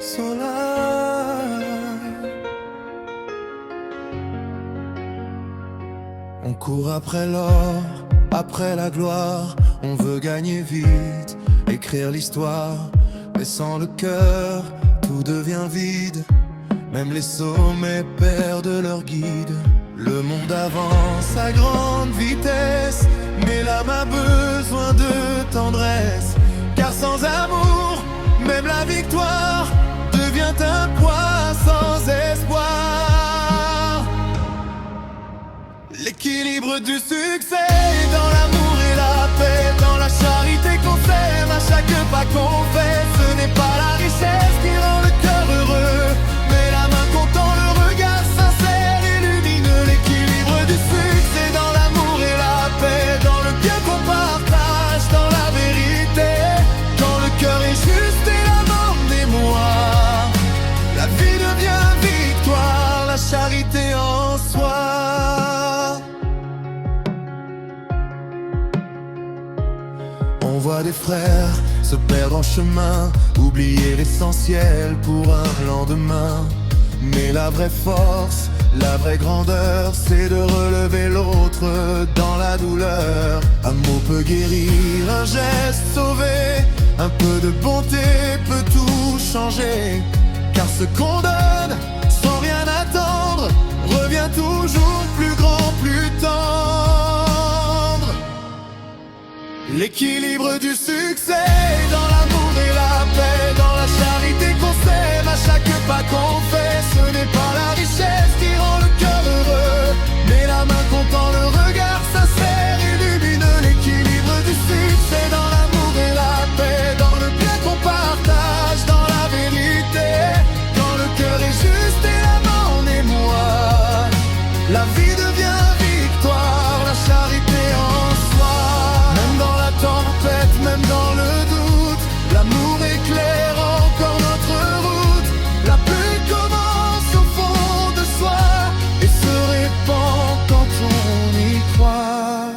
Soleil. On court après l'or, après la gloire. On veut gagner vite, écrire l'histoire. Mais sans le cœur, tout devient vide. Même les sommets perdent leur guide. Le monde avance à grande vitesse, mais l'âme a besoin de tendresse. Car sans amour, même la victoire devient un poids sans espoir. L'équilibre du succès dans l'amour et la paix, dans la charité qu'on sème à chaque pas qu'on fait. Ce n'est pas la richesse qui rend le cœur heureux, mais la main qu'on tend, le regard sincère illumine. L'équilibre du succès dans l'amour et la paix, dans le bien qu'on partage, dans la vérité, quand le cœur est juste et la mort mémoire. La vie devient victoire, la charité en soi. On voit des frères se perdre en chemin, oublier l'essentiel pour un lendemain. Mais la vraie force, la vraie grandeur, c'est de relever l'autre dans la douleur. Un mot peut guérir, un geste sauver, un peu de bonté peut tout changer. Car ce qu'on donne sans rien attendre revient toujours plus grand, plus tendre. L'équilibre du succès dans l'amour et la paix, dans la charité qu'on sème à chaque pas qu'on fait. Ce n'est pas la richesse qui rend le cœur heureux, mais la main qu'on tend, le regard sincère illumine. L'équilibre du succès dans l'amour et la paix, dans le bien qu'on partage, dans la vérité, quand le cœur est juste et la main en émoi. La vie devient victoire, la charité en soi. Même dans la tempête, même dans le doute, l'amour éclaire encore notre route. La paix commence au fond de soi et se répand quand on y croit.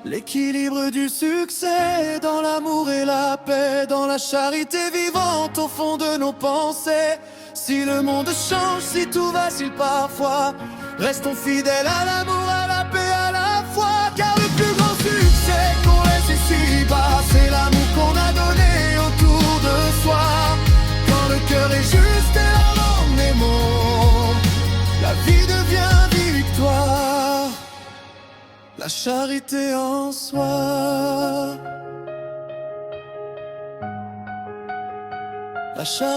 L'équilibre du succès dans l'amour et la paix, dans la charité vivante au fond de nos pensées. Si le monde change, si tout vacille parfois, restons fidèles à l'amour, à la paix, à la foi. Car le plus grand succès qu'on laisse ici-bas, c'est l'amour qu'on a donné autour de soi. Quand le cœur est juste et la langue est mot, la vie devient victoire, la charité en soi. La charité